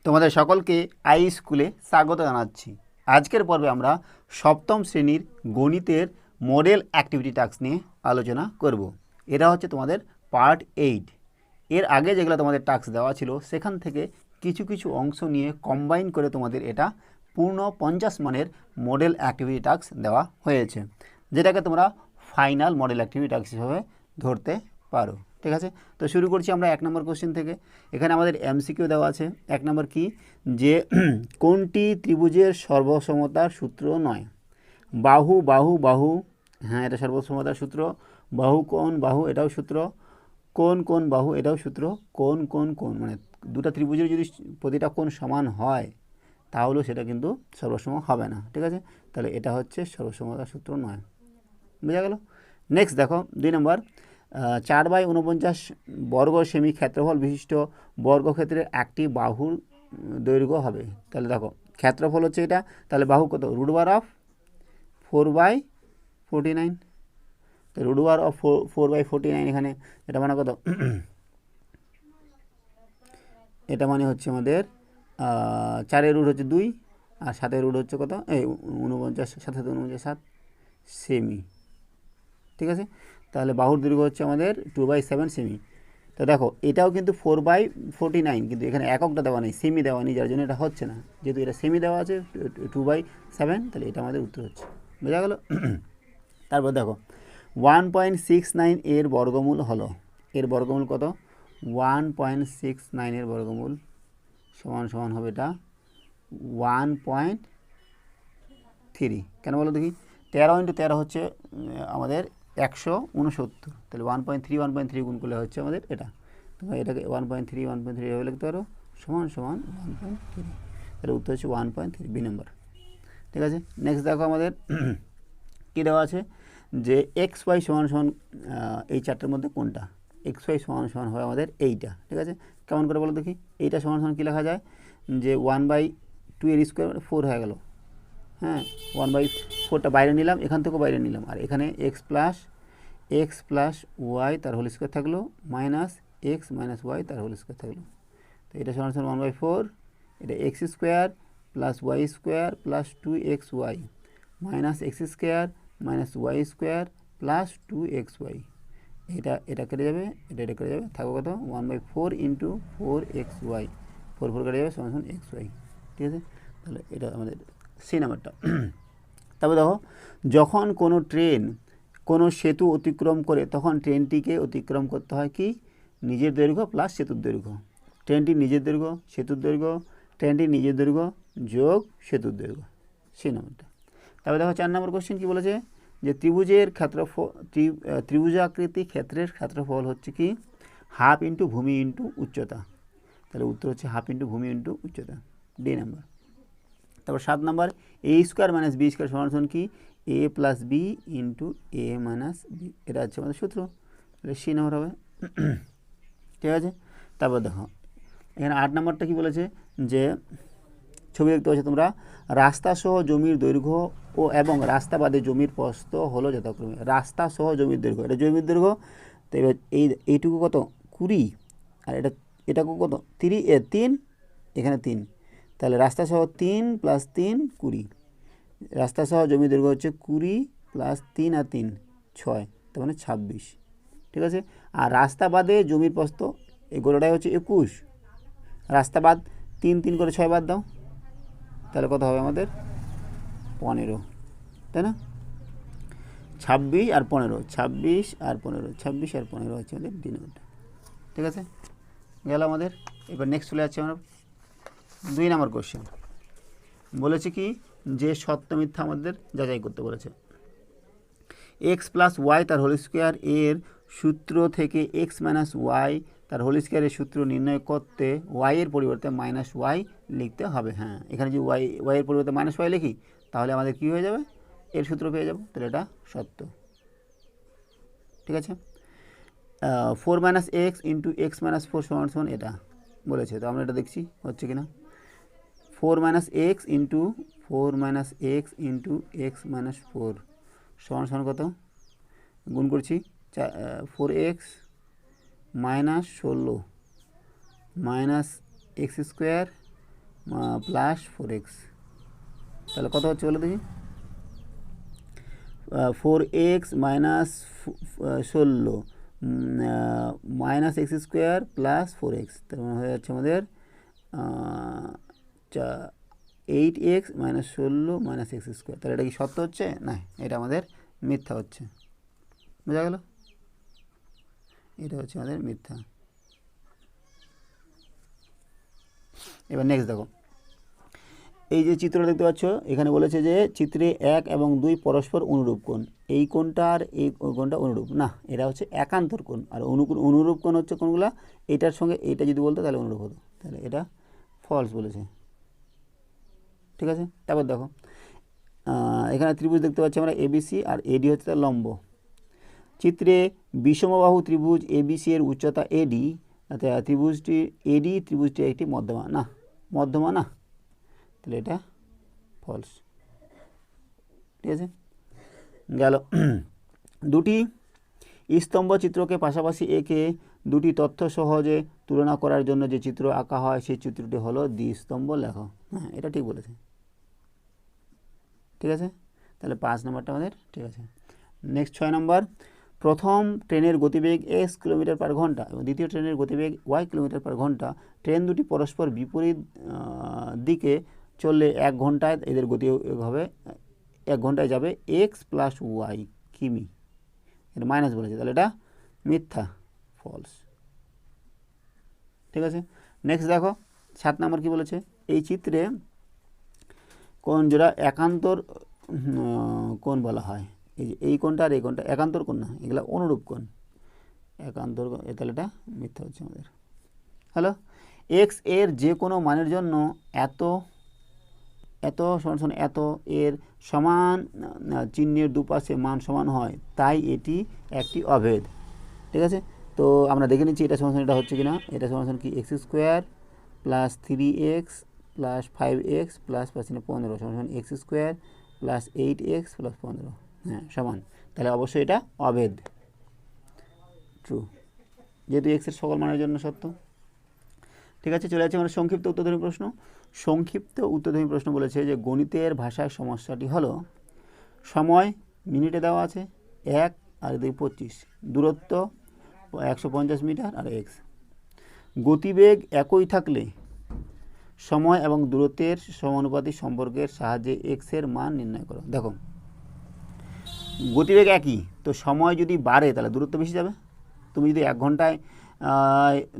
তোমাদের সকলকে আই স্কুলে স্বাগত জানাচ্ছি। আজকের পর্বে আমরা সপ্তম শ্রেণীর গণিতের মডেল অ্যাক্টিভিটি টাস্ক নিয়ে আলোচনা করব। এটা হচ্ছে তোমাদের পার্ট 8। এর আগে যেগুলো তোমাদের টাস্ক দেওয়া ছিল সেখান থেকে কিছু কিছু অংশ নিয়ে কম্বাইন করে তোমাদের এটা পূর্ণ 50 মানের মডেল অ্যাক্টিভিটি টাস্ক দেওয়া হয়েছে, যেটাকে তোমরা ফাইনাল মডেল অ্যাক্টিভিটি টাস্ক হিসেবে ধরতে পারো। ঠিক আছে, তো শুরু করছি আমরা 1 নম্বর কোশ্চেন থেকে। এখানে আমাদের এমসিকিউ দেওয়া আছে। 1 নম্বর কি, যে কোনটি ত্রিভুজের সর্বসমতার সূত্র নয়? বাহু বাহু বাহু, হ্যাঁ এটা সর্বসমতার সূত্র। বাহু কোণ বাহু, এটাও সূত্র। কোণ কোণ বাহু, এটাও সূত্র। কোণ কোণ কোণ, মানে দুটো ত্রিভুজের যদি প্রতিটা কোণ সমান হয় তাহলেও সেটা কিন্তু সর্বসম হবে না। ঠিক আছে, তাহলে এটা হচ্ছে সর্বসমতার সূত্র নয়। বোঝা গেল? নেক্সট দেখো 2 নম্বর, 4/49 বর্গ সেমি ক্ষেত্রফল বিশিষ্ট বর্গক্ষেত্রের একটি বাহুর দৈর্ঘ্য হবে। তাহলে দেখো ক্ষেত্রফল হচ্ছে এটা, তাহলে বাহু কত? √4/49। তো √4/49 এখানে এটা মানে কত? এটা মানে হচ্ছে আমাদের 4-এর রুট হচ্ছে 2 আর 7-এর রুট হচ্ছে কত? এই 49, 7 সেমি। ঠিক আছে, তাহলে বাহুর দৈর্ঘ্য হচ্ছে আমাদের 2/7 সেমি। তো দেখো এটাও কিন্তু 4/49, কিন্তু এখানে এককটা দেওয়া নেই, সেমি দেওয়া নেই, যার জন্য এটা হচ্ছে না। যেহেতু এটা সেমি দেওয়া আছে 2/7, তাহলে এটা আমাদের উত্তর হচ্ছে। বোঝা গেল? তারপর দেখো 1.69 এর বর্গমূল হলো। এর বর্গমূল কত? 1.69 এর বর্গমূল সমান সমান হবে এটা 1.3। কেন বলো দেখি? 13 × 13 হচ্ছে আমাদের 169। তাহলে 1.3 গুণ করলে হচ্ছে আমাদের এটা। তোমরা এটাকে 1.3 এভাবে লিখতে পারো, সমান সমান 1.3। তাহলে উত্তর হচ্ছে 1.3, বি নম্বর। ঠিক আছে, নেক্সট দেখো আমাদের কী দেওয়া আছে, যে XY সমান সমান এই চারটের মধ্যে কোনটা? XY সমান সমান হয় আমাদের এইটা। ঠিক আছে, কেমন করে বলো দেখি? এইটা সমান সমান কী লেখা যায়, যে 1/2 এর স্কোয়ার 4 হয়ে গেল। হ্যাঁ, 1/4টা বাইরে নিলাম, এখান থেকেও বাইরে নিলাম, আর এখানে x প্লাস ওয়াই তার হোল স্কোয়ার থাকলো, মাইনাস এক্স মাইনাস ওয়াই তার হোল স্কোয়ার থাকলো। তো এটা সমান সমান 1/4, এটা x square plus Y square plus 2xy minus X square minus Y square plus 2xy। এটা কেটে যাবে, এটা কেটে যাবে, থাকবে কত? 1/4 × 4xy, 4 কেটে যাবে, সমান সমান xy। ঠিক আছে, তাহলে এটা আমাদের সি নাম্বারটা। তারপর দেখো, যখন কোনো ট্রেন কোনো সেতু অতিক্রম করে তখন ট্রেনটিকে অতিক্রম করতে হয় কি? নিজের দৈর্ঘ্য প্লাস সেতুর দৈর্ঘ্য। ট্রেনটির নিজের দৈর্ঘ্য, সেতুর দৈর্ঘ্য, ট্রেনটির নিজের দৈর্ঘ্য যোগ সেতুর দৈর্ঘ্য, সি নাম্বারটা। তারপরে দেখো 4 নম্বর কোশ্চেন কী বলেছে, যে ত্রিভুজের ক্ষেত্রফল, ত্রিভুজাকৃতি ক্ষেত্রের ক্ষেত্রফল হচ্ছে কি? হাফ ইন্টু ভূমি ইন্টু উচ্চতা। তাহলে উত্তর হচ্ছে হাফ ইন্টু ভূমি ইন্টু উচ্চতা, ডি নাম্বার। তারপর 7 নম্বর, a² - b² সমান সমান কি? a + b × a - b। এটা হচ্ছে আমাদের সূত্র, তাহলে সি নম্বর হবে। ঠিক আছে, তারপর দেখো এখানে 8 নম্বরটা কী বলেছে, যে ছবি দেখতে পাচ্ছ তোমরা, রাস্তা সহ জমির দৈর্ঘ্য এবং রাস্তা বাদে জমির প্রস্থ হলো যথাক্রমে। রাস্তা সহ জমির দৈর্ঘ্য, এটা জমির দৈর্ঘ্য, তো এবার এইটুকু কত? 20, আর এটাকে কত? 3, এখানে 3, তাহলে রাস্তা সহ 3 + 3 20। রাস্তা সহ জমির দৈর্ঘ্য হচ্ছে 20 + 3 আর 3 6, তার মানে 26। ঠিক আছে, আর রাস্তা বাদে জমির প্রস্থ এই গোটাটাই হচ্ছে 21। রাস্তা বাদ 3 করে 6 বাদ দাও, তাহলে কত হবে আমাদের? 15, তাই না? 26 আর 15, 26 আর 15 হচ্ছে আমাদের ডি নাম্বারটা। ঠিক আছে, গেল আমাদের। এবার নেক্সট চলে যাচ্ছে আমরা 2 নম্বর কোশ্চেন। বলেছে কি, যে সত্য মিথ্যা আমাদের যাচাই করতে বলেছে। x + y তার হোল স্কোয়ার এর সূত্র থেকে x - y তার হোল স্কোয়ারের সূত্র নির্ণয় করতে y এর পরিবর্তে -y লিখতে হবে। হ্যাঁ, এখানে যদি y এর পরিবর্তে -y লিখি তাহলে আমাদের কী হয়ে যাবে? এর সূত্র পেয়ে যাব, তাহলে এটা সত্য। ঠিক আছে, 4 - x × x - 4 সমান সমান এটা বলেছে, তো আমরা এটা দেখছি হচ্ছে কিনা। 4 - x × x সমান সমান কত? গুণ করছি, 4x - 16 - x² প্লাস 4x, তাহলে কত হচ্ছে বলো দেখি? 4x minus 16 minus X square plus 4x, তার মানে হয়ে যাচ্ছে আমাদের 8x minus 16 minus X square. তাহলে এটা কি সত্য হচ্ছে? না, এটা আমাদের মিথ্যা হচ্ছে। বোঝা গেল? এটা হচ্ছে আমাদের মিথ্যা। এবার নেক্সট দেখো, এই যে চিত্র দেখতে পাচ্ছ, এখানে বলেছে যে চিত্রে 1 এবং 2 পরস্পর অনুরূপ কোণ। এই কোণটা আর এই কোণটা অনুরূপ না, এটা হচ্ছে একান্তর কোণ। আর অনুরূপ কোণ হচ্ছে কোনগুলা? এটার সঙ্গে এইটা যদি বলতো তাহলে অনুরূপ হতো, তাহলে এটা ফলস বলেছে। ঠিক আছে, তারপর দেখো এখানে ত্রিভুজ দেখতে পাচ্ছি আমরা এবিসি, আর এডি হচ্ছে তার লম্ব। চিত্রে বিষমবাহু ত্রিভুজ এবিসি এর উচ্চতা এডি, ত্রিভুজটি এডি ত্রিভুজটি একটি মধ্যমা না, মধ্যমা না, তাহলে এটা ফলস। ঠিক আছে, গেল। দুটি স্তম্ভ চিত্রকে পাশাপাশি এঁকে দুটি তথ্য সহজে তুলনা করার জন্য যে চিত্র আঁকা হয় সেই চিত্রটি হলো দ্বিস্তম্ভ লেখো। হ্যাঁ, এটা ঠিক বলেছে। ঠিক আছে, তাহলে 5 নম্বরটা আমাদের ঠিক আছে। নেক্সট 6 নম্বর, প্রথম ট্রেনের গতিবেগ x কিলোমিটার পার ঘন্টা এবং দ্বিতীয় ট্রেনের গতিবেগ y কিলোমিটার পার ঘন্টা। ট্রেন দুটি পরস্পর বিপরীত দিকে চললে 1 ঘন্টায় এদের গতি হবে 1 ঘন্টায় যাবে x প্লাস ওয়াই কিমি। এটা মাইনাস বলেছে, তাহলে এটা মিথ্যা, ফলস। ঠিক আছে, নেক্সট দেখো 7 নম্বর কি বলেছে? এই চিত্রে কোণ যেটা একান্তর কোণ বলা হয়, এই যে এই কোণটা আর এই কোণটা একান্তর কোণ না, এগুলো অনুরূপ কোণ। একান্তর কোণ, তাহলে এটা মিথ্যা হচ্ছে আমাদের। হ্যালো, এক্স এর যে কোনো মানের জন্য এত এত সমান এত এর সমান চিহ্নের দুপাশে মান সমান হয়, তাই এটি একটি অভেদ। ঠিক আছে, তো আমরা দেখে নিচ্ছি এটা সমান এটা হচ্ছে কিনা। এটা সমান কি x square plus 3x plus 5x plus 15 সমান x square plus 8x plus 15, হ্যাঁ সমান। তাহলে অবশ্যই এটা অভেদ, ট্রু, যেহেতু এক্সের সকল মানের জন্য সত্য। ঠিক আছে, চলে যাচ্ছে আমরা সংক্ষিপ্ত উত্তরধর্মী প্রশ্ন। সংক্ষিপ্ত উত্তরধর্মী প্রশ্ন বলেছে যে গণিতের ভাষায় সমস্যাটি হলো সময় মিনিটে দেওয়া আছে 1 আর 2 25, দূরত্ব 150 মিটার আর x। গতিবেগ একই থাকলে সময় এবং দূরত্বের সমানুপাতিক সম্পর্কের সাহায্যে x এর মান নির্ণয় করো। দেখো, গতিবেগ একই, তো সময় যদি বাড়ে তাহলে দূরত্ব বেশি যাবে। তুমি যদি 1 ঘন্টায়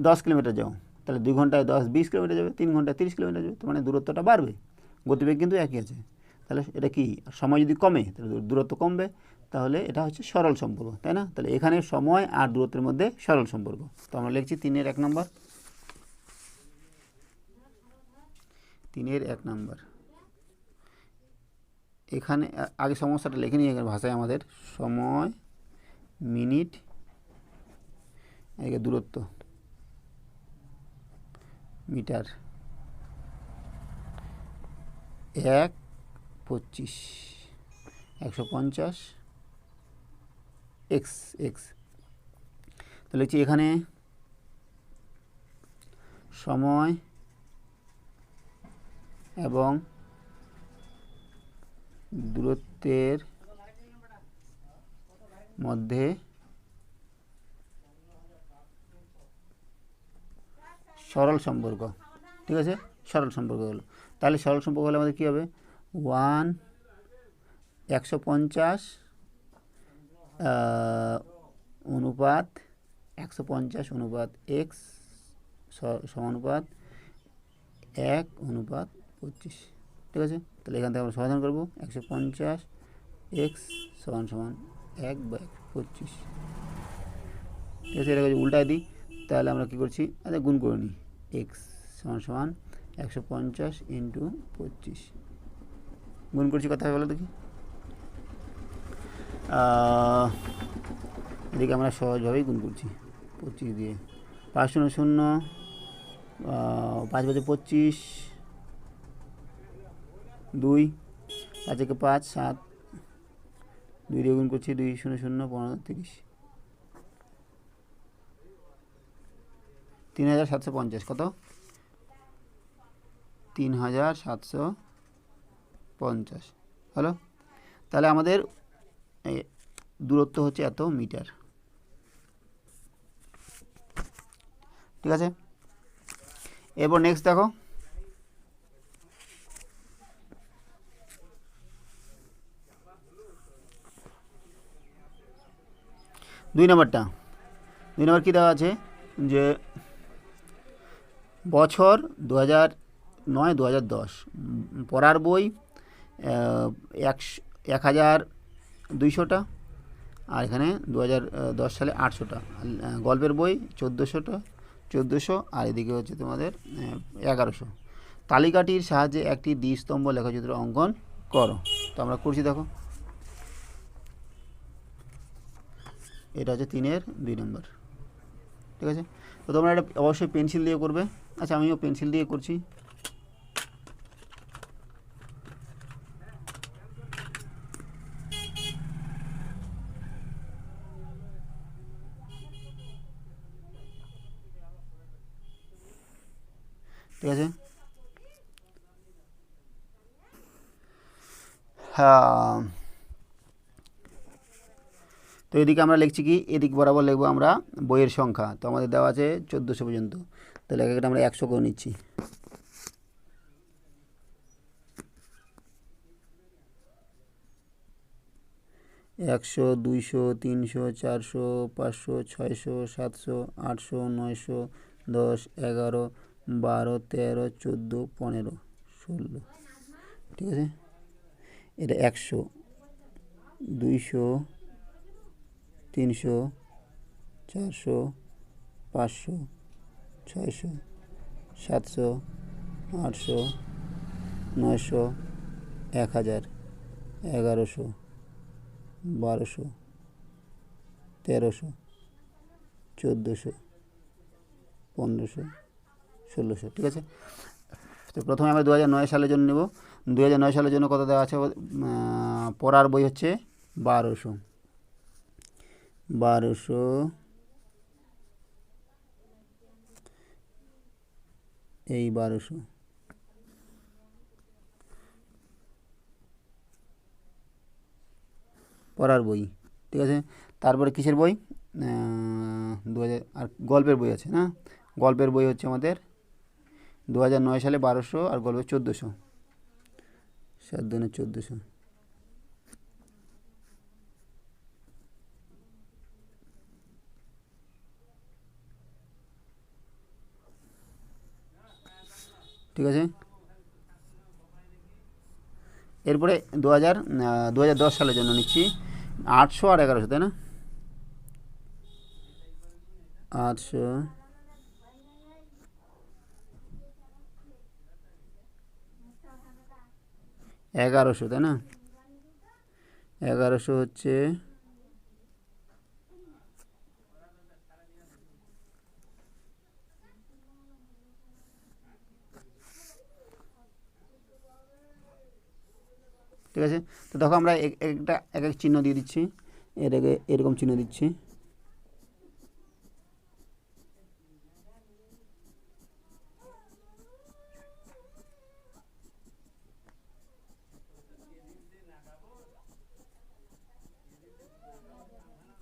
10 কিলোমিটার যাও, তাহলে 2 ঘন্টায় 10-20 কিলোমিটার যাবে, 3 ঘন্টায় 30 কিলোমিটার যাবে, তো মানে দূরত্বটা বাড়বে। গতিবেগ কিন্তু একই আছে, তাহলে এটা কি? সময় যদি কমে তাহলে দূরত্ব কমবে, তাহলে এটা হচ্ছে সরল সম্পর্ক, তাই না? তাহলে এখানে সময় আর দূরত্বের মধ্যে সরল সম্পর্ক। তো আমরা লিখছি 3-এর 1 নম্বর। 3-এর 1 নম্বর। এখানে আগে সমস্যাটা লিখে নিই এখানে ভাষায় আমাদের। সময় মিনিট, এদিকে দূরত্ব মিটার, 1 25 150 x। তাহলে হচ্ছে এখানে সময় এবং দূরত্বের মধ্যে সরল সম্পর্ক। ঠিক আছে, সরল সম্পর্ক হলো, তাহলে সরল সম্পর্ক হলে আমাদের কী হবে? 150 অনুপাত 150 অনুপাত x সমানুপাত 1 অনুপাত 25। ঠিক আছে, তাহলে এখান থেকে আমরা সমাধান করবো 150 x সমান 1/25। ঠিক আছে, এটাকে যদি উল্টায় দিই তাহলে আমরা কী করছি? আচ্ছা, গুণ করে নিই। x সমান 150 ইন্টু 25 গুণ করছি, কথা বলো দেখি। এদিকে আমরা সহজভাবেই গুণ করছি 25 দিয়ে। 5 0 0, 5 5 25, 2 5 1 5 7, 2 দিয়ে গুণ করছি, 2 0 0 15 30, 3750 কত? 3750 হলো। তাহলে আমাদের দূরত্ব হচ্ছে এত মিটার। ঠিক আছে, এরপর নেক্সট দেখো, দুই নম্বর কী দেওয়া আছে যে বছর 2009-2010 পড়ার বই 1200টা, আর এখানে 2010 সালে 800টা, গল্পের বই 1400, আর এদিকে হচ্ছে তোমাদের 1100। তালিকাটির সাহায্যে একটি দ্বিস্তম্ভ লেখচিত্র অঙ্কন করো। তো আমরা করছি, দেখো এটা হচ্ছে 3-2 নম্বর। ঠিক আছে, তো তোমরা এটা অবশ্যই পেন্সিল দিয়ে করবে। আচ্ছা, আমিও পেন্সিল দিয়ে করছি। ঠিক আছে, হ্যাঁ, তো এদিকে আমরা লিখছি কি, এদিক বরাবর লিখবো আমরা বইয়ের সংখ্যা। তো আমাদের দেওয়া আছে 1400 পর্যন্ত, তাহলে একটা আমরা 100 করে নিচ্ছি। একশো, 200, 300, 400, 500, 600, 700, 800, 900, 10, 11, 12, 13, 14, 15, 16। ঠিক আছে, এটা 100, 200, 300, 400, 500, 600, 700, 800, 900, 1000, 1100, 1200, 1300, 1400, 1500, 1600। ঠিক আছে, তো প্রথমে আমরা 2009 সালের জন্য নেব। 2009 সালের জন্য কত দেওয়া আছে? পড়ার বই হচ্ছে 1200, এই 1200, পড়ার বই। ঠিক আছে, তারপরে কিসের বই? 2000। আর গল্পের বই আছে না, গল্পের বই হচ্ছে আমাদের 2009 সালে 1200, আর গল্পের 1400, 7 দুনে 1400। ঠিক আছে, এরপরে 2010 সালের জন্য নিচ্ছি 800 আর 1100, তাই না? 800, 1100, তাই না? 1100 হচ্ছে ঠিক আছে। তো দেখো আমরা একটা এক এক চিহ্ন দিয়ে দিচ্ছি, এটাকে এরকম চিহ্ন দিচ্ছি।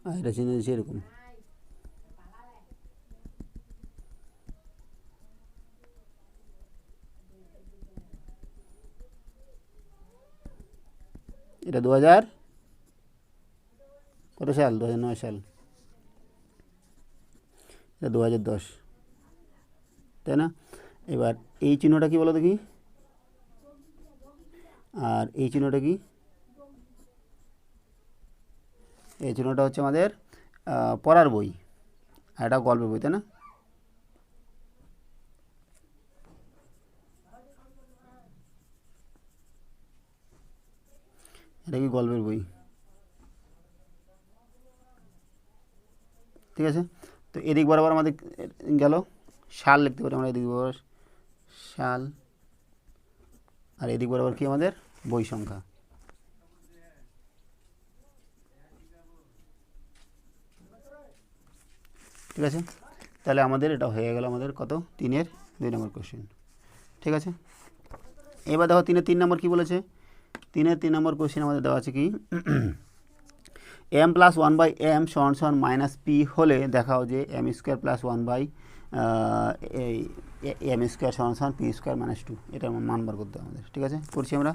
আর এটা চিহ্ন দিচ্ছি এরকম। এটা 2000 কত সাল? 2009 সাল। এটা 2010, তাই না? এবার এই চিহ্নটা কি বলো দেখি, আর এই চিহ্নটা কি? এই চিহ্নটা হচ্ছে আমাদের পড়ার বই, আর এটা গল্পের বই, তাই না? এটা কি গল্পের বই? ঠিক আছে, তো এদিক বরাবর আমাদের গেল সাল লিখতে পারি আমরা, এদিক বরাবর সাল, আর এদিক বরাবর কি আমাদের বই সংখ্যা। ঠিক আছে, তাহলে আমাদের এটা হয়ে গেল আমাদের কত? 3-2 নম্বর কোশ্চেন। ঠিক আছে। এবার দেখো 3 নম্বর কী বলেছে, 3 নম্বর কোশ্চেন আমাদের দেওয়া আছে কি m প্লাস 1/m সমান মাইনাস পি হলে দেখাও যে m square plus 1/m square সমান পি স্কোয়ার মাইনাস 2, এটার মান বার করতে হবে আমাদের। ঠিক আছে, করছি আমরা।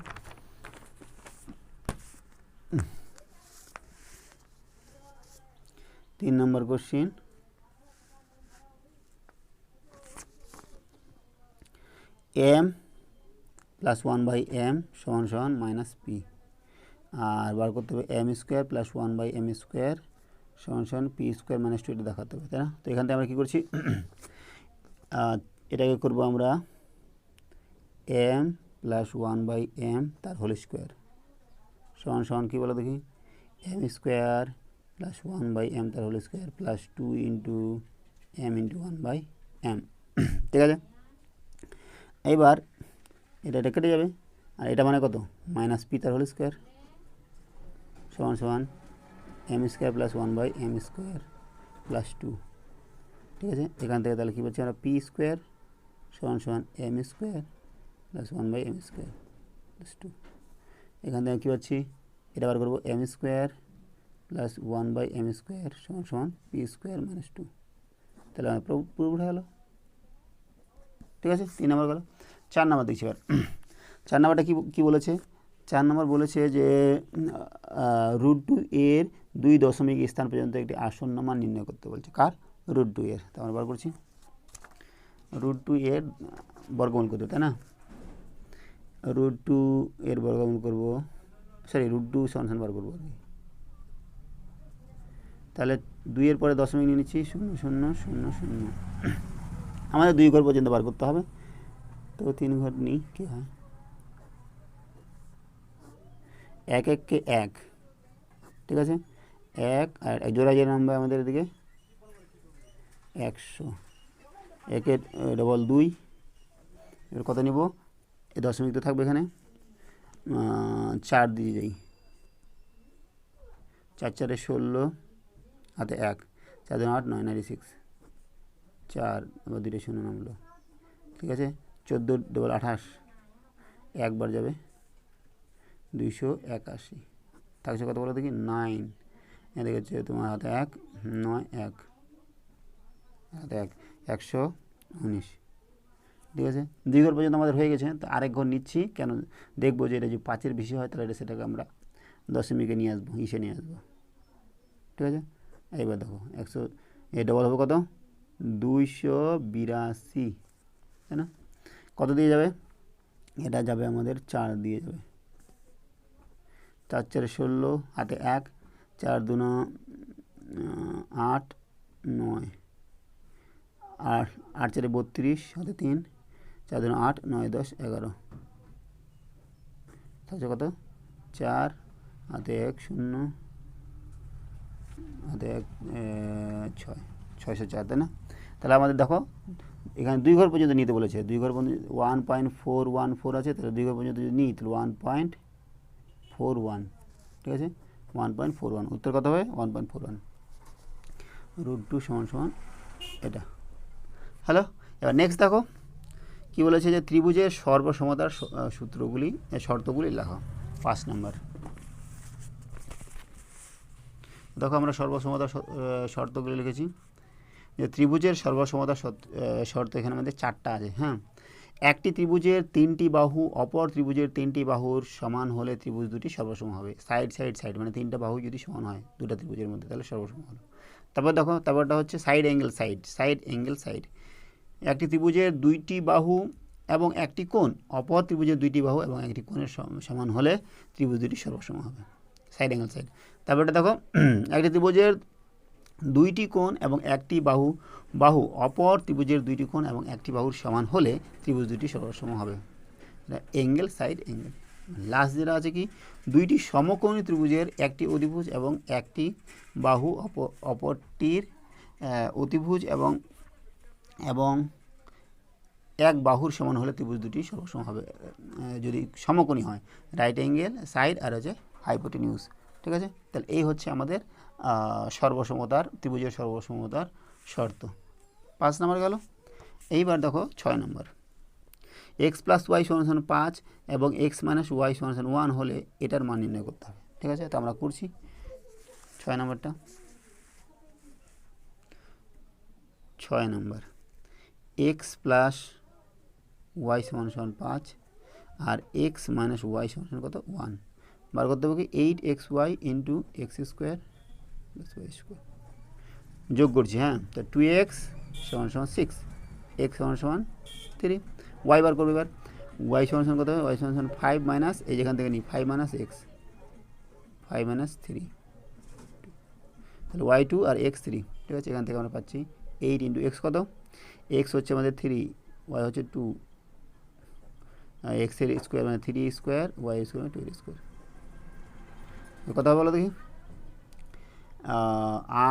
তিন নম্বর কোশ্চেন, m প্লাস 1/m সমান মাইনাস পি, আর বার করতে হবে m square plus 1/m square সমান পি স্কোয়ার মাইনাস 2, এটা দেখাতে হবে, তাই না? তো এখান থেকে আমরা কী করছি, এটাকে করবো আমরা m প্লাস 1/m তার হোল স্কোয়ার সমান কী বলো দেখি, m স্কোয়ার প্লাস 1/m তার whole square plus 2 into m into 1/m। ঠিক আছে, এইবার এটা কেটে যাবে, আর এটা মানে কত, মাইনাস পি তার হোল স্কোয়ার সমান m square plus 1/m square plus 2। ঠিক আছে, এখান থেকে তাহলে কী বলছি আমরা, পি স্কোয়ার সমান m square plus 1/m square plus 2। এখান থেকে কী পাচ্ছি, এটা বার করবো m square plus 1/m square সমান পি স্কোয়ার মাইনাস 2, তাহলে আমার পুরো উঠে গেলো। ঠিক আছে, 3 নম্বর গেল। 4 নম্বর দেখছি এবার। 4 নম্বরটা কী বলেছে, 4 নম্বর বলেছে যে √2 এর 2 দশমিক স্থান পর্যন্ত একটি আসন্ন মান নির্ণয় করতে বলছে, কার, √2 এর। তো আমরা বার করছি, √2 এর বর্গমূল করতে, তাই না? √2 এর বর্গমূল করবো, সরি √2 সমান বার করবো আর কি। তাহলে 2 এর পরে দশমিক নিয়ে নিচ্ছি, 0 0 0 0, আমাদের 2 ঘর পর্যন্ত বার করতে হবে। তো 3 ঘর নিই, কী হয়, 1 1 কে 1, ঠিক আছে, 1 আর জোড়া যে নামবে আমাদের এদিকে 100, 1 এর ডবল 2, এবার কত নিব, এই দশমিক তো থাকবে এখানে, 4 দিয়ে যাই, 4 4 16 হাতে 1, 4 2 8 9 96, 4 আবার 2 0 নামলো। ঠিক আছে, 14 ডবল 28, একবার যাবে 281, থাকছে কত বলো দেখি, 9, এদিকে হচ্ছে তোমার হাতে 1 9 1 হাতে 1 119। ঠিক আছে, 2 ঘর পর্যন্ত আমাদের হয়ে গেছে। তো আরেক ঘর নিচ্ছি, কেন দেখবো যে এটা যদি 5-এর বেশি হয় তাহলে সেটাকে আমরা দশমিকে নিয়ে আসবো, ইসে নিয়ে আসবো। ঠিক আছে, এইবার দেখো 100 এ ডবল হবে কত, 282, তাই না? কত দিয়ে যাবে, এটা যাবে আমাদের 4 দিয়ে যাবে, 4 4 16 হাতে 1, 4 2 8 9, আর 8 4 32 হাতে 3, 4 2 8 9 10 11, তাহলে কত, 4 হাতে 1 0 হাতে 1 6 604, তাই না? তাহলে আমাদের দেখো এখানে 2 ঘর পর্যন্ত নিতে বলেছে, 2 ঘর পর্যন্ত 1.414 আছে, তাহলে 2 ঘর পর্যন্ত যদি নিই তাহলে 1.41, ঠিক আছে, 1.41, উত্তর কত হবে, 1.41, √2 সমান এটা। হ্যালো, এবার নেক্সট দেখো কী বলেছে, যে ত্রিভুজের সর্বসমতার সূত্রগুলি, শর্তগুলি লেখো। 5 নম্বর দেখো, আমরা সর্বসমতার শর্তগুলি লিখেছি, যে ত্রিভুজের সর্বসমতার শর্ত এখানে আমাদের 4টা আছে। হ্যাঁ, একটি ত্রিভুজের 3টি বাহু অপর ত্রিভুজের 3টি বাহুর সমান হলে ত্রিভুজ দুটি সর্বসম হবে। সাইড সাইড সাইড মানে 3টা বাহু যদি সমান হয় দুটো ত্রিভুজের মধ্যে, তাহলে সর্বসম হলো। তারপর দেখো, তারপরটা হচ্ছে side angle side, side angle side, একটি ত্রিভুজের 2টি বাহু এবং একটি কোণ অপর ত্রিভুজের 2টি বাহু এবং একটি কোণের সমান হলে ত্রিভুজ দুটি সর্বসম হবে, সাইড অ্যাঙ্গেল সাইড। তারপরটা দেখো, একটি ত্রিভুজের 2টি কোণ এবং একটি বাহু অপর ত্রিভুজের 2টি কোণ এবং একটি বাহুর সমান হলে ত্রিভুজ দুটি সর্বসম হবে, অ্যাঙ্গেল সাইড অ্যাঙ্গেল। লাস্ট যেটা আছে কি, 2টি সমকোণী ত্রিভুজের একটি অধিভুজ এবং একটি বাহু অপরটির অতিভুজ এবং এক বাহুর সমান হলে ত্রিভুজ দুটি সর্বসম হবে, যদি সমকোণী হয়, রাইট অ্যাঙ্গেল সাইড আর হচ্ছে হাইপোটেনিউজ। ঠিক আছে, তাহলে এই হচ্ছে আমাদের ত্রিভুজের সর্বসমতার শর্ত। 5 নম্বর গেল। এইবার দেখো 6 নম্বর, এক্স প্লাস ওয়াই সমান সমান 5 এবং এক্স মাইনাস ওয়াই সমান সমান 1 হলে এটার মান নির্ণয় করতে হবে। ঠিক আছে, তো আমরা করছি 6 নম্বরটা। 6 নম্বর এক্স প্লাস ওয়াই সমান সমান 5 আর এক্স মাইনাস ওয়াই সমান সমান কত 1 বার করতে হবে কি 8xy into X square plus Y square যোগ করছি। হ্যাঁ, তো 2x সমান সমান 6, এক্স সমান সমান 3, ওয়াই বার করবে। এবার ওয়াই সমান সমান কত হবে, ওয়াই সমান সমান 5 মাইনাস এই যেখান থেকে নিই 5 মাইনাস এক্স 5 মাইনাস 3, তাহলে y2 আর x3। ঠিক আছে, এখান থেকে আমরা পাচ্ছি 8 ইন্টু এক্স কত, এক্স হচ্ছে আমাদের 3, ওয়াই হচ্ছে 2, এক্সের স্কোয়ার মানে 3 স্কোয়ার, ওয়াই স্কোয়ার মানে 2 স্কোয়ার। কত হবে বলো দেখি,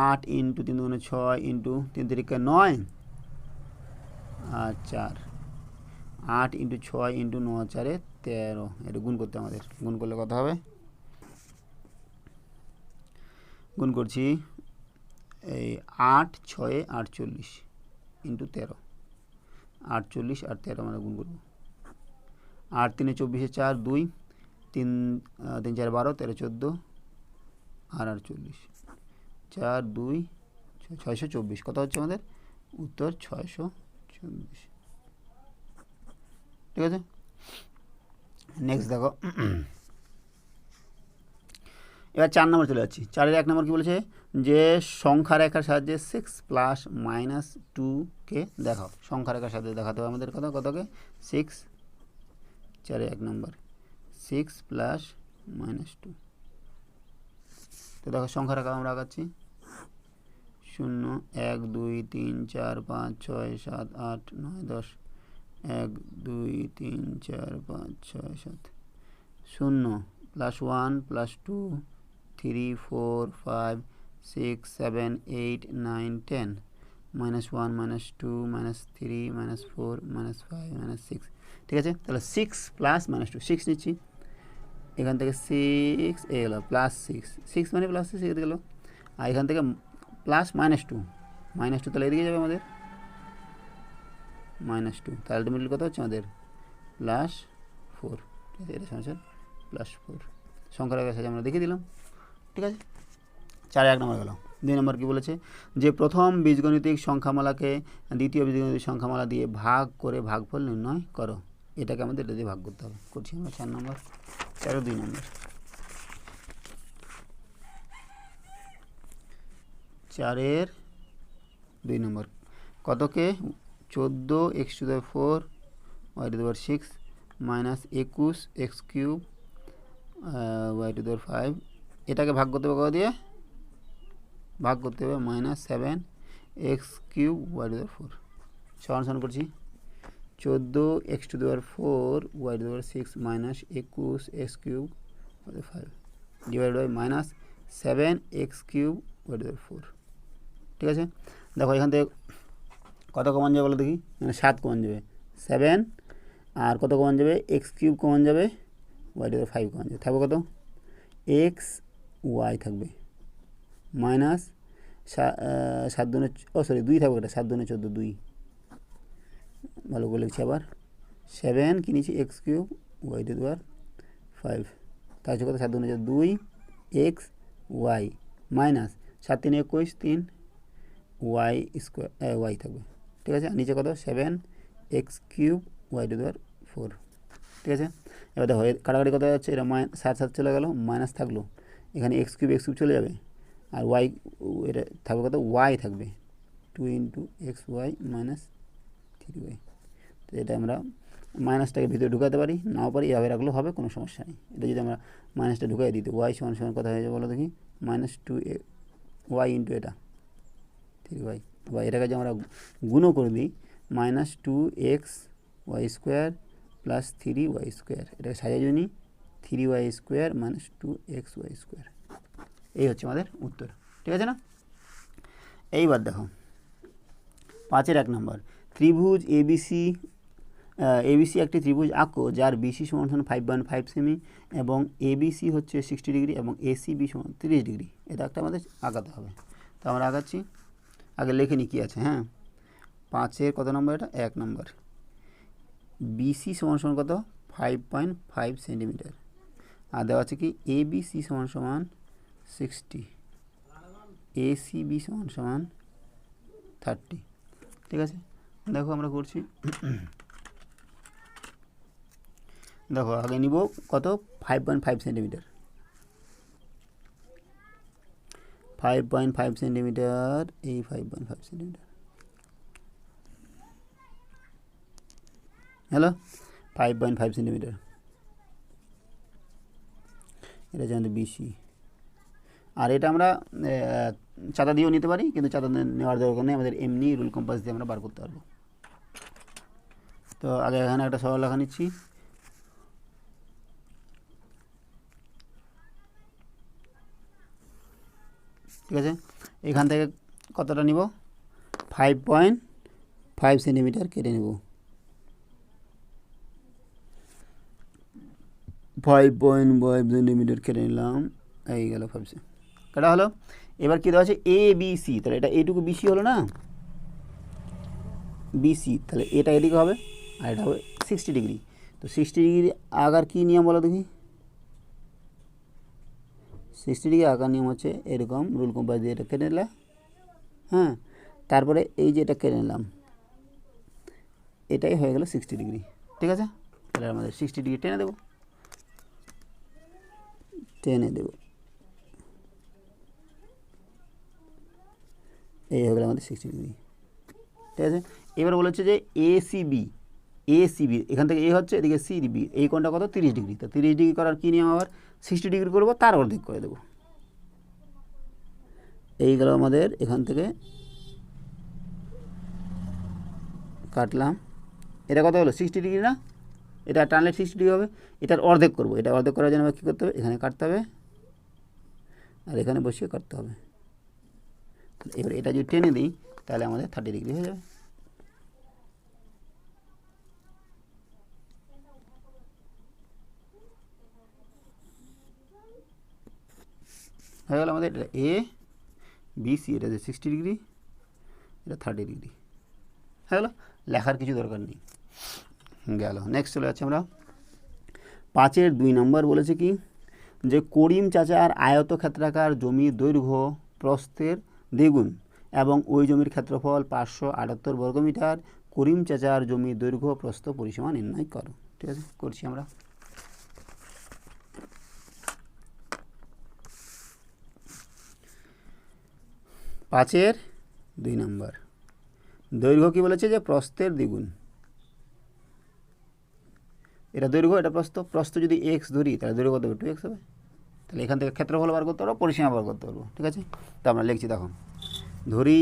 8 ইন্টু 3 দুগুণে 6 ইন্টু 3 তিরিকে 9 আর 4, 8 ইন্টু 6 ইন্টু 9 4 13, এটা গুণ করতে আমাদের, গুণ করলে কত হবে, গুণ করছি এই 8 6 48 ইন্টু 13, 48 আর 13 আমরা গুণ করবো, 8 3 24 4 2, 3 3 4 12 13 14 আর 48, 4 2 624, কত হচ্ছে আমাদের উত্তর 624। ঠিক আছে, নেক্সট দেখো, এবার 4 নম্বর চলে যাচ্ছি। 4-এর 1 নম্বর কী বলেছে, যে সংখ্যা রেখার সাহায্যে 6 প্লাস মাইনাস 2কে দেখাও। সংখ্যা রেখার সাহায্যে দেখাতে হবে আমাদের কতকে 6, 4-এর 1 নম্বর 6 প্লাস মাইনাস 2। তো দেখো সংখ্যা রেখা আমরা আগাচ্ছি 0 1 2 3 4 5 6 7 8 9 10, 1 2 3 4 5 6 7, 0 plus 1 plus 2 3 4 5 6 7 8 9 10, minus 1 minus 2 minus 3 minus 4 minus 5 minus 6। ঠিক আছে, তাহলে 6 প্লাস মাইনাস 2, 6 নিচ্ছি, এখান থেকে 6 এ গেলো প্লাস 6, 6 মানে প্লাস 6 এদিকে গেলো, আর এখান থেকে প্লাস মাইনাস 2, মাইনাস 2 তাহলে এদিকে যাবে আমাদের মাইনাস 2, তাহলে আলটিমেটলি কত হচ্ছে আমাদের প্লাস 4। ঠিক আছে, এটা সমস্যা প্লাস 4, সংখ্যা রেখার সাথে আমরা দেখিয়ে দিলাম। ঠিক আছে, 4-এর 1 নম্বর গেল। 2 নম্বর কী বলেছে, যে প্রথম বীজগণিতিক সংখ্যামালাকে দ্বিতীয় বীজগণিতিক সংখ্যামালা দিয়ে ভাগ করে ভাগফল নির্ণয় করো। এটাকে আমাদের এটা দিয়ে ভাগ করতে হবে, করছি আমরা 4 নম্বর, 4-এর 2 নম্বর। 4-এর 2 নম্বর কতকে 14 x⁴ y⁴ 6 minus 21 x³ y⁵, এটাকে ভাগ করতে হবে কত দিয়ে, ভাগ করতে হবে মাইনাস 7 x³ y⁴, সমান করছি 14 x⁴ y⁴ 6 minus 21 x³ y⁵ divide by minus 7 x³ y⁴। ঠিক আছে, দেখো এখান থেকে কত কমন যাবে বলো দেখি, মানে 7 কমন যাবে, 7 আর কত কমন যাবে x³ কমন যাবে, y⁵ কমন যাবে, থাকবে কত এক্স ওয়াই থাকবে মাইনাস 7 দুনে 2 থাকবে, এটা 7 দুনে 14 2, ভালো করে লিখছি আবার 7 কি নিচ্ছি x³ y⁵, তার হচ্ছে কত 7 দুনে 2 X Y minus 7 3 21 3 Y square Y থাকবে। ঠিক আছে, নিচে কত 7 x³ y⁴। ঠিক আছে, এবার দেখো কাটাকাটি কত যাচ্ছে, এটা 7 7 চলে গেল, মাইনাস থাকলো, এখানে x³ চলে যাবে, আর ওয়াই এটা থাকবে কত ওয়াই থাকবে 2 ইন্টু xy মাইনাস 3y। তো এটা আমরা মাইনাসটাকে ভিতরে ঢুকাতে পারি, নাও পারি, এভাবে রাখলেও হবে, কোনো সমস্যা নেই। এটা যদি আমরা মাইনাসটা ঢুকাই দিতে ওয়াই সমান সমান কথা হয়ে যাবে বলো দেখি, মাইনাস 2y ইন্টু এটা 3y, বা এটাকে যদি আমরা গুণও করে দিই মাইনাস 2xy² প্লাস 3y², এটাকে সাজিয়ে যদি 3y² মাইনাস 2xy², এই হচ্ছে আমাদের উত্তর। ঠিক আছে না, এইবার দেখো 5-এর 1 নম্বর, ত্রিভুজ এবিসি একটি ত্রিভুজ আঁকো যার বিসি সমান 5/5 সেমি এবং এবিসি হচ্ছে 60 ডিগ্রি এবং এসিবি সমান 30 ডিগ্রি। এটা একটা আমাদের আঁকাতে হবে, তো আমরা আঁকাচ্ছি, আগে লিখে নিই কী আছে। হ্যাঁ, 5-এর কত নম্বর, এটা 1 নম্বর, বিসি সমান সমান কত 5.5 সেন্টিমিটার, আর দেওয়া আছে কি এবিসি সমান সমান 60, এসিবি সমান সমান 30। ঠিক আছে, দেখো আমরা করছি। দেখো আগে নিব কত 5.5 সেন্টিমিটার, 5.5 সেন্টিমিটার, এই 5.5 সেন্টিমিটার হ্যালো 5.5 সেন্টিমিটার, এটা জানতে বিসি। আর এটা আমরা চাঁদা দিয়েও নিতে পারি, কিন্তু চাঁদা নেওয়ার দরকার নেই, আমাদের এমনি রুল কম্পাস দিয়ে আমরা বার করতে পারবো। তো আগে এখানে একটা সরল লেখা নিচ্ছি। ঠিক আছে, এখান থেকে কতটা নিব 5.5 সেন্টিমিটার কেটে নেব, 5.5 সেন্টিমিটার কেটে নিলাম, এই গেল 5 কাটা হলো। এবার কী দেওয়া আছে এ বি সি, তাহলে এটা এইটুকু বিসি হলো না, বিসি, তাহলে এটা এদিকে হবে আর এটা হবে 60 ডিগ্রি। তো 60 ডিগ্রি আগার কী নিয়ম বলো দেখি, 60 ডিগ্রি আঁকার নিয়ম হচ্ছে এরকম, রুল কম্পাস দিয়ে এটা কেটে নিলাম, হ্যাঁ, তারপরে এই যে এটা কেটে নিলাম, এটাই হয়ে গেল 60 ডিগ্রি। ঠিক আছে, তাহলে আমাদের 60 ডিগ্রি টেনে দেবো, টেনে দেবো, এই হয়ে গেল আমাদের 60 ডিগ্রি। ঠিক আছে, এবার বলেছে যে এসিবি, এসিবি এখান থেকে এ হচ্ছে, এদিকে সিবি, এই কোণটা কত 30 ডিগ্রি। তো 30 ডিগ্রি করার কী নিয়ম, আবার 60 ডিগ্রি করবো, তার অর্ধেক করে দেবো। এই গেল আমাদের এখান থেকে কাটলাম, এটা কত হলো 60 ডিগ্রি না, এটা টানলে 60 ডিগ্রি হবে, এটার অর্ধেক করবো। এটা অর্ধেক করার জন্য কী করতে হবে, এখানে কাটতে হবে আর এখানে বসিয়ে কাটতে হবে। এবার এটা যদি টেনে দিই তাহলে আমাদের 30 ডিগ্রি হয়ে যাবে। হয়ে গেল আমাদের এটা এ বি সি, এটা যে 60 ডিগ্রি, এটা 30 ডিগ্রি হয়ে গেল, লেখার কিছু দরকার নেই, গেল। নেক্সট চলে যাচ্ছে আমরা 5-এর 2 নম্বর, বলেছে কি যে করিম চাচার আয়তক্ষেত্রাকার জমির দৈর্ঘ্য প্রস্থের দ্বিগুণ এবং ওই জমির ক্ষেত্রফল 578 বর্গমিটার, করিম চাচার জমির দৈর্ঘ্য প্রস্থ পরিসীমা নির্ণয় করো। ঠিক আছে, করছি আমরা। পাঁচের 2 নম্বর, দৈর্ঘ্য কি বলেছে যে প্রস্থের দ্বিগুণ, এটা দৈর্ঘ্য, এটা প্রস্থ, প্রস্থ যদি এক্স ধরি তাহলে দৈর্ঘ্য কত হবে 2x হবে, তাহলে এখান থেকে ক্ষেত্রফল বার করতে পারবো, পরিসীমা বার করতে পারবো। ঠিক আছে, তো আমরা লিখছি, দেখো ধরি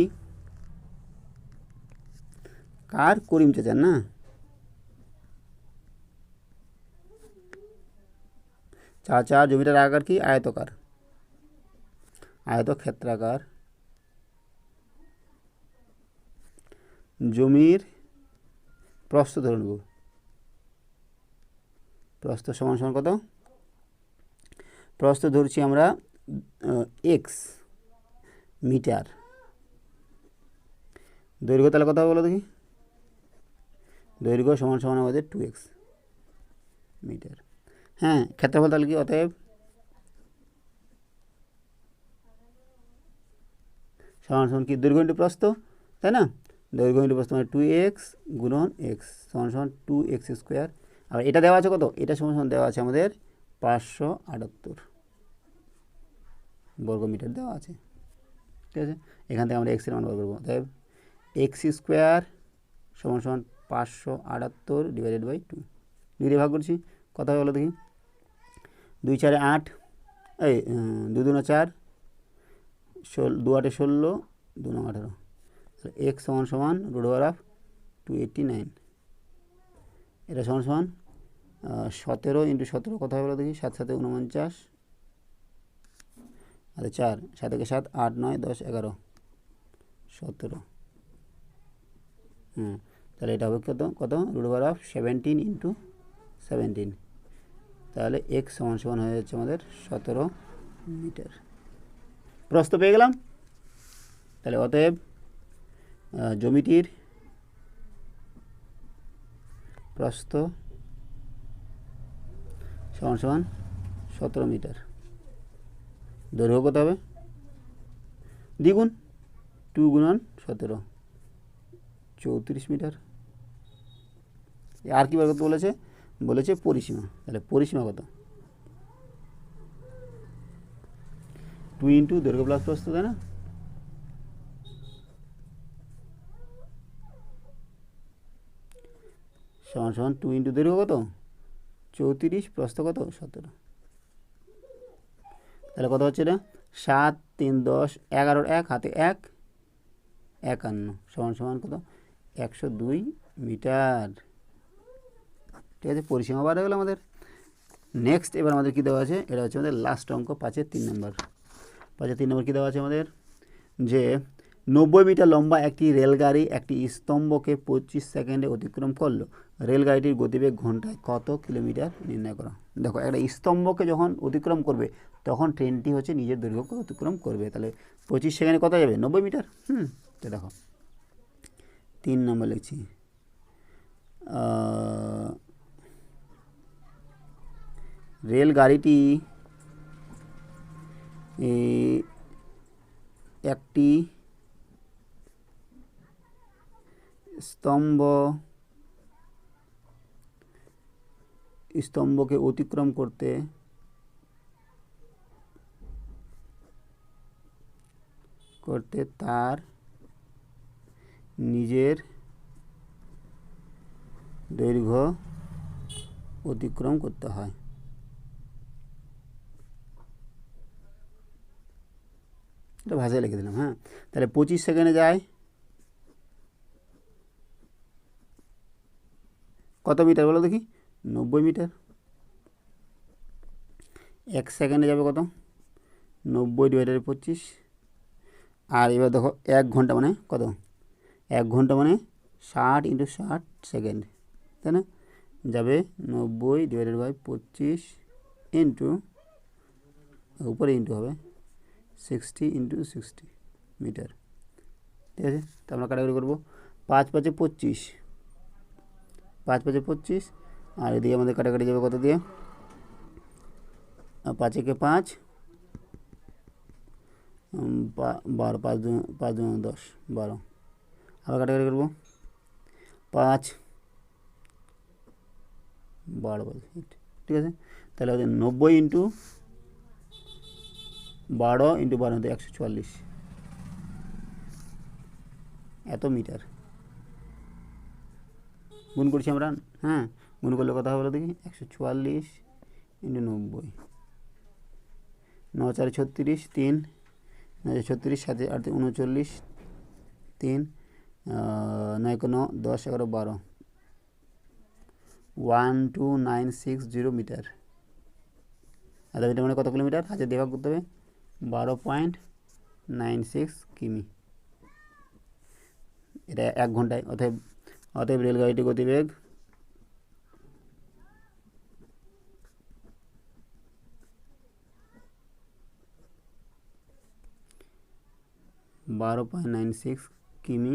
কার, করিম চাচার না, চাচার জমিটার আকার কি আয়তকার, আয়তক্ষেত্রাকার জমির প্রস্থ ধরে নেব, প্রস্থ সমান সমান কত, প্রস্থ ধরছি আমরা এক্স মিটার, দৈর্ঘ্য তাহলে কথা বলো দেখি, দৈর্ঘ্য সমান সমান আমাদের 2x মিটার। হ্যাঁ, ক্ষেত্রফল তাহলে কি, অতএব সমান সমান কি দৈর্ঘ্য ইন্টু প্রস্থ, তাই না, দৈর্ঘ্য ইন্টু প্রস্থ মানে 2x গুণন এক্স সমান সমান 2x স্কোয়ার। আর এটা দেওয়া আছে কত, এটা সমান সমান দেওয়া আছে আমাদের 578 বর্গমিটার দেওয়া আছে। ঠিক আছে, এখান থেকে আমরা এক্সের মান বার করবো, অতএব এক্স স্কোয়ার সমান সমান 578 ডিভাইডেড বাই 2, 2 দিয়ে ভাগ করছি, কথা বলো দেখি, 2 4 8, এই 2 2 4, 2 8 16, 2 9 18, এক্স সমান সমান √289, এটা সমান সমান 17 ইন্টু 17, কথা বলো দেখি, 7 7 49, আচ্ছা 4, 7 1 7, 8 9 10 11 17, তাহলে এটা হবে কত, কত √17 ইন্টু 17, তাহলে এক্স সমান সমান হয়ে যাচ্ছে আমাদের 17 মিটার। প্রস্থ পেয়ে গেলাম, তাহলে অতএব জমিটির প্রস্থ সমান সমান 17 মিটার। দৈর্ঘ্য কত হবে? দ্বিগুণ, 2 গুণন 17, 34 মিটার। আর কি বার করতে বলেছে? বলেছে পরিসীমা। তাহলে পরিসীমা কত? 2 ইন্টু দৈর্ঘ্য প্লাস প্রস্থ, তাই না? সমান সমান 2 ইন্টু দৈর্ঘ্য কত? 34, প্রস্থ কত? 17। তাহলে কত হচ্ছে এটা? 7, 3, 10, 11, 1 হাতে 1, 51 সমান সমান কত? 102 মিটার। ঠিক আছে, পরিসীমা বার হয়ে গেল আমাদের। নেক্সট এবার আমাদের কী দেওয়া আছে? এটা হচ্ছে আমাদের লাস্ট অঙ্ক, 5-এর 3 নম্বর। 5-এর 3 নম্বর কী দেওয়া আছে আমাদের? যে 90 মিটার লম্বা একটি রেলগাড়ি একটি স্তম্ভকে 25 সেকেন্ডে অতিক্রম করলো। রেলগাড়িটির গতিবেগ ঘন্টায় কত কিলোমিটার নির্ণয় করো। দেখো, একটা স্তম্ভকে যখন অতিক্রম করবে তখন ট্রেনটি হচ্ছে নিজের দৈর্ঘ্যকে অতিক্রম করবে। তাহলে 25 সেকেন্ডে কত যাবে? 90 মিটার। তো দেখো 3 নম্বর লিখছি। রেলগাড়িটি একটি স্তম্ভকে অতিক্রম করতে তার নিজের দৈর্ঘ্য অতিক্রম করতে হয়। এটা ভাষায় লিখে দিলাম। হ্যাঁ, তাহলে 25 সেকেন্ডে যায় কত মিটার বলো দেখি? 90 মিটার। 1 সেকেন্ডে যাবে কত? 90 ডিভাইডেড 25। আর এবার দেখো 1 ঘন্টা মানে কত? 1 ঘন্টা মানে 60 ইন্টু 60 সেকেন্ড, তাই না? যাবে 90 ডিভাইডেড বাই 25 ইন্টু, উপরে ইন্টু হবে 60 ইন্টু 60 মিটার। ঠিক আছে, তো আমরা কাটাকাটি করবো। 5 5 25, 5 5 25, আর এদিকে আমাদের কাটাকাটি যাবে কত দিয়ে? 5 একে 5, 12, 5 2 10, 12। আবার কাটাকাটি করবো। 5 12 ঠিক আছে। তাহলে হচ্ছে 90 ইন্টু 12 ইন্টু 12 144 এত মিটার। গুণ করছি আমরা। হ্যাঁ, গুণ করলে কথা হবে দেখি? 144 ইন্টু 90, 9 4 36, 3 9 36, 7 8 39, 3 9 9 10 11 12, 12960 মিটার। এত মিটার মানে কত কিলোমিটার? 1000 দিয়ে ভাগ করতে হবে, 12.96 কিমি। এটা 1 ঘন্টায়। অতএব রেলগাড়িটির গতিবেগ 12.96 কিমি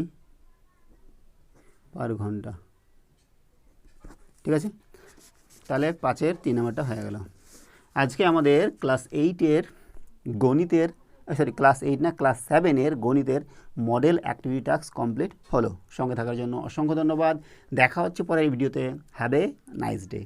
পার ঘন্টা। ঠিক আছে, তাহলে 5-এর 3 নম্বরটা হয়ে গেল। আজকে আমাদের ক্লাস 8-এর গণিতের, ক্লাস 8 না, ক্লাস 7-এর গণিতের মডেল অ্যাক্টিভিটি টাস্ক কমপ্লিট হলো। সঙ্গে থাকার জন্য অসংখ্য ধন্যবাদ। দেখা হচ্ছে পরের ভিডিওতে। Have a nice day.